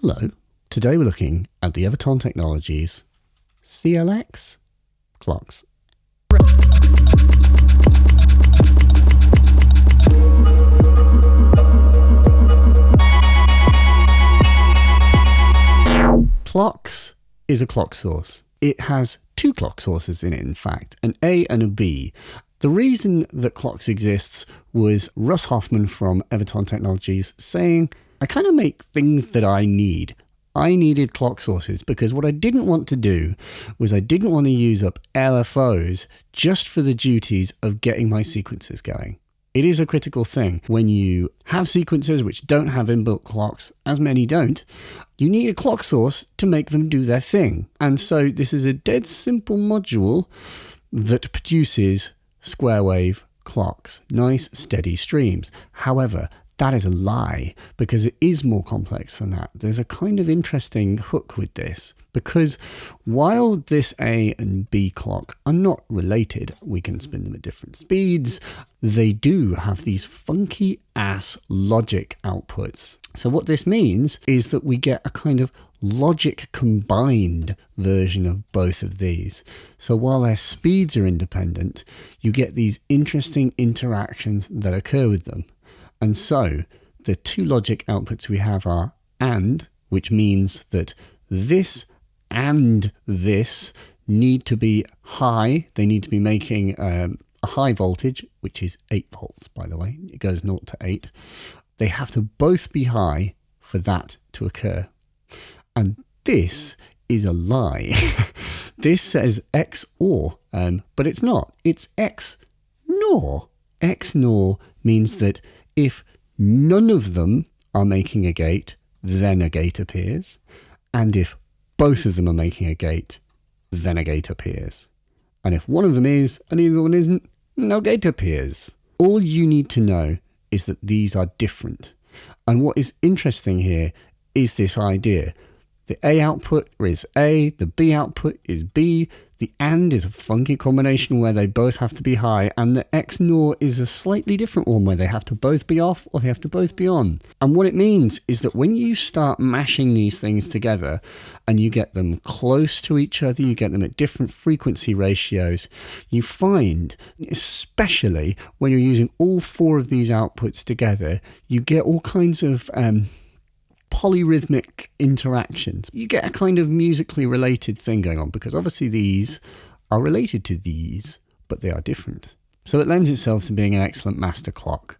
Hello, today we're looking at the Evaton Technologies CLX clocks. CLX is a clock source. It has two clock sources in it, in fact, an A and a B. The reason that CLX exists was Russ Hoffman from Evaton Technologies saying, I kind of make things that I need. I needed clock sources because what I didn't want to do was I didn't want to use up LFOs just for the duties of getting my sequences going. It is a critical thing. When you have sequences which don't have inbuilt clocks, as many don't, you need a clock source to make them do their thing. And so this is a dead simple module that produces square wave clocks, nice steady streams. However, that is a lie because it is more complex than that. There's a kind of interesting hook with this because while this A and B clock are not related, we can spin them at different speeds, they do have these funky ass logic outputs. So what this means is that we get a kind of logic combined version of both of these. So while their speeds are independent, you get these interesting interactions that occur with them. And so the two logic outputs we have are AND, which means that this and this need to be high. They need to be making a high voltage, which is 8 volts, by the way. It goes 0 to 8. They have to both be high for that to occur. And this is a lie. This says XOR, but it's not. It's XNOR. XNOR means that if none of them are making a gate, then a gate appears. And if both of them are making a gate, then a gate appears. And if one of them is and the other one isn't, no gate appears. All you need to know is that these are different. And what is interesting here is this idea. The A output is A, the B output is B, the AND is a funky combination where they both have to be high, and the XNOR is a slightly different one where they have to both be off or they have to both be on. And what it means is that when you start mashing these things together and you get them close to each other, you get them at different frequency ratios, you find, especially when you're using all four of these outputs together, you get all kinds of polyrhythmic interactions. You get a kind of musically related thing going on because obviously these are related to these, but they are different. So it lends itself to being an excellent master clock.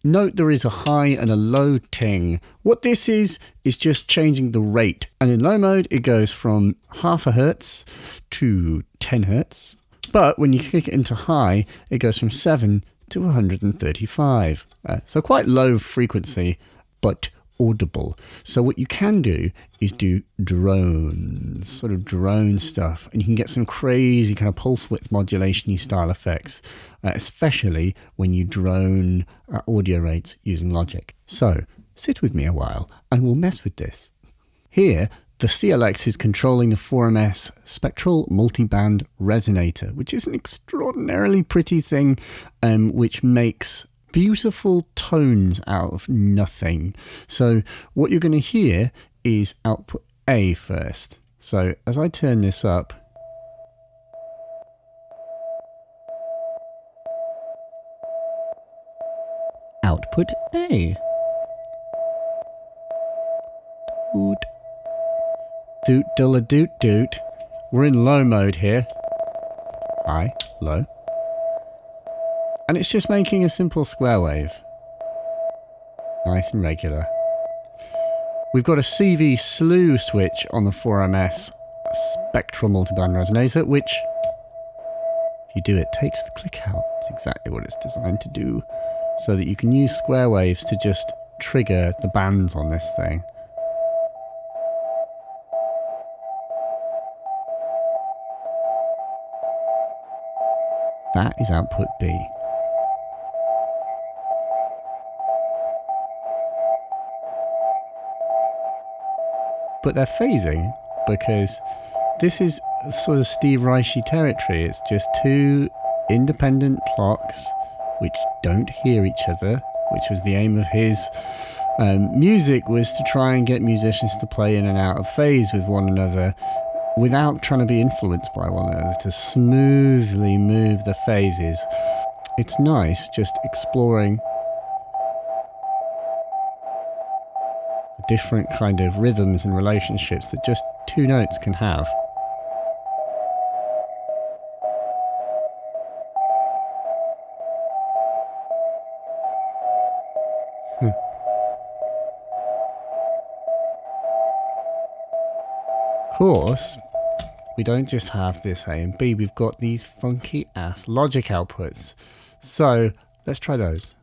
Note there is a high and a low ting. What this is just changing the rate. And in low mode, it goes from half a hertz to 10 hertz. But when you kick it into high, it goes from 7 to 135. So quite low frequency, but audible. So what you can do is do drones, sort of drone stuff, and you can get some crazy kind of pulse width modulation-y style effects, especially when you drone audio rates using logic. So sit with me a while and we'll mess with this. Here, the CLX is controlling the 4MS spectral multiband resonator, which is an extraordinarily pretty thing, which makes beautiful tones out of nothing. So what you're going to hear is output A first. So as I turn this up, output A. Doot. Doot dilla doot doot. We're in low mode here. High, low. And it's just making a simple square wave. Nice and regular. We've got a CV slew switch on the 4MS spectral multiband resonator, which, if you do it, takes the click out. It's exactly what it's designed to do. So that you can use square waves to just trigger the bands on this thing. That is output B. But they're phasing because this is sort of Steve Reichie territory. It's just two independent clocks which don't hear each other, which was the aim of his Music was to try and get musicians to play in and out of phase with one another without trying to be influenced by one another, to smoothly move the phases. It's nice just exploring the different kind of rhythms and relationships that just two notes can have. Of course, we don't just have this A and B, we've got these funky ass logic outputs. So let's try those.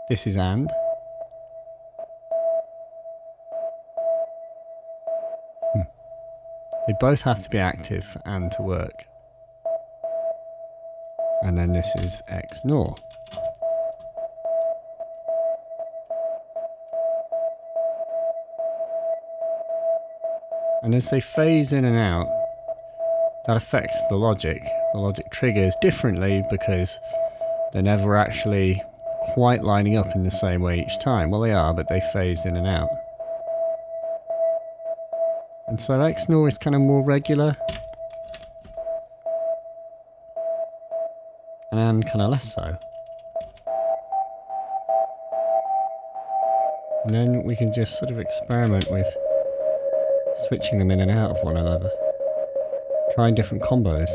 This is AND. They both have to be active for AND to work. And then this is XNOR. And as they phase in and out, that affects the logic. The logic triggers differently because they're never actually quite lining up in the same way each time. Well, they are, but they phase in and out. And so XNOR is kind of more regular, and kind of less so. And then we can just sort of experiment with switching them in and out of one another, trying different combos.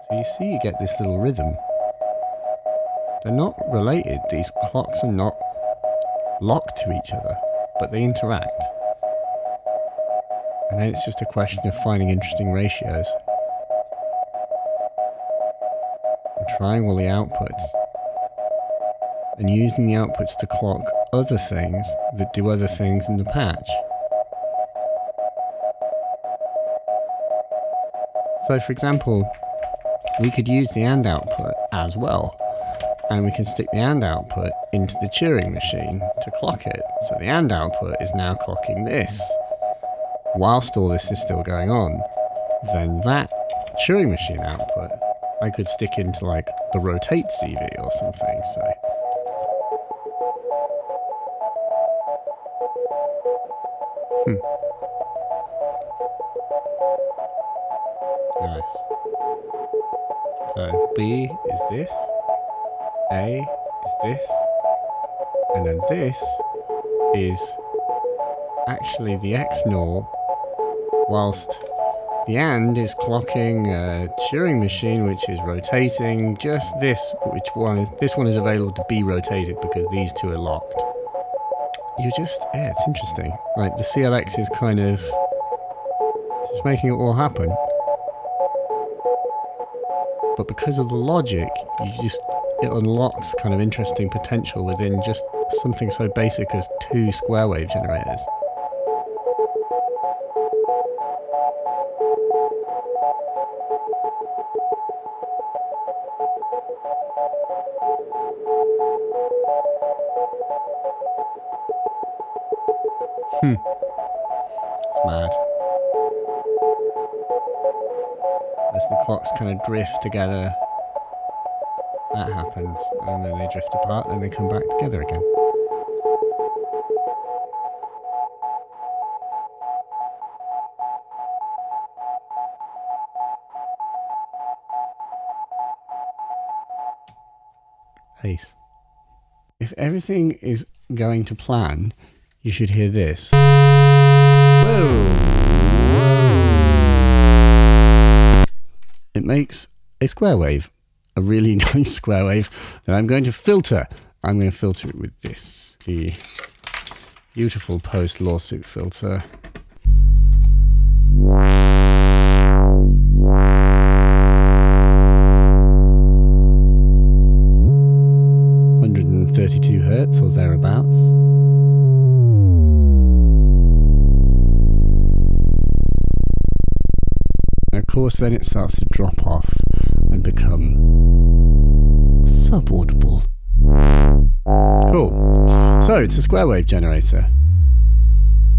So you see, you get this little rhythm. They're not related, these clocks are not locked to each other, but they interact. And then it's just a question of finding interesting ratios and trying all the outputs and using the outputs to clock other things that do other things in the patch. So for example, we could use the AND output as well, and we can stick the AND output into the Turing machine to clock it. So the AND output is now clocking this. Whilst all this is still going on, then that Turing machine output I could stick into like the rotate CV or something. So nice. So B is this, A is this, and then this is actually the XNOR, whilst the AND is clocking a Turing machine which is rotating just this, this one is available to be rotated because these two are locked. Yeah, it's interesting. Like the CLX is kind of just making it all happen. But because of the logic, it unlocks kind of interesting potential within just something so basic as 2 square wave generators. It's mad. As the clocks kind of drift together, that happens, and then they drift apart, then they come back together again. Ace. If everything is going to plan, you should hear this. Whoa! It makes a square wave, a really nice square wave that I'm going to filter. I'm going to filter it with this, the beautiful post-lawsuit filter. Hertz or thereabouts. Of course then it starts to drop off and become subaudible. Cool. So it's a square wave generator.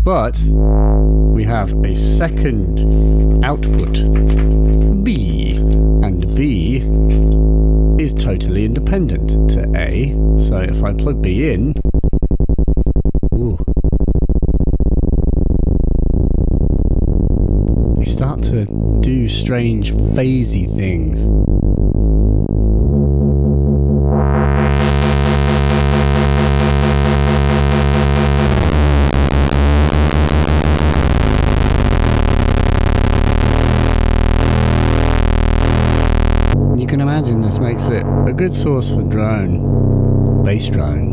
But we have a second output, B, and B is totally independent to A. So if I plug B in, they start to do strange phasey things. You can imagine this makes it a good source for drone, bass drone.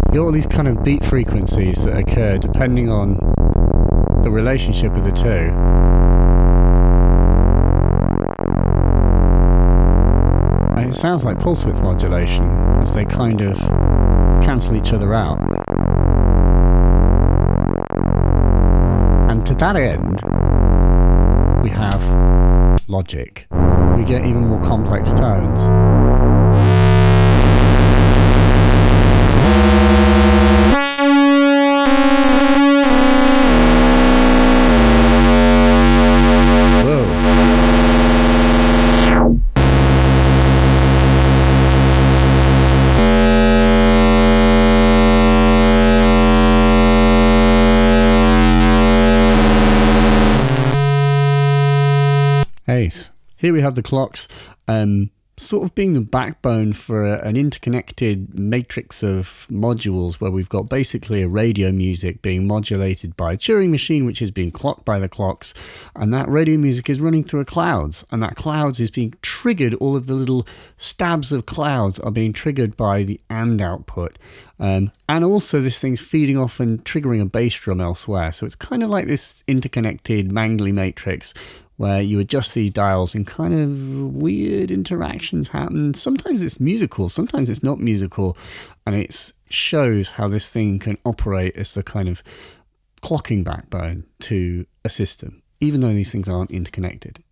You get all these kind of beat frequencies that occur depending on the relationship of the two. And it sounds like pulse width modulation as they kind of cancel each other out. And to that end, we have logic. We get even more complex tones. Ace. Here we have the clocks sort of being the backbone for an interconnected matrix of modules where we've got basically a radio music being modulated by a Turing machine which is being clocked by the clocks, and that radio music is running through a clouds, and that clouds is being triggered, all of the little stabs of clouds are being triggered by the AND output. And also this thing's feeding off and triggering a bass drum elsewhere, so it's kind of like this interconnected mangly matrix where you adjust these dials and kind of weird interactions happen. Sometimes it's musical, sometimes it's not musical, and it shows how this thing can operate as the kind of clocking backbone to a system, even though these things aren't interconnected.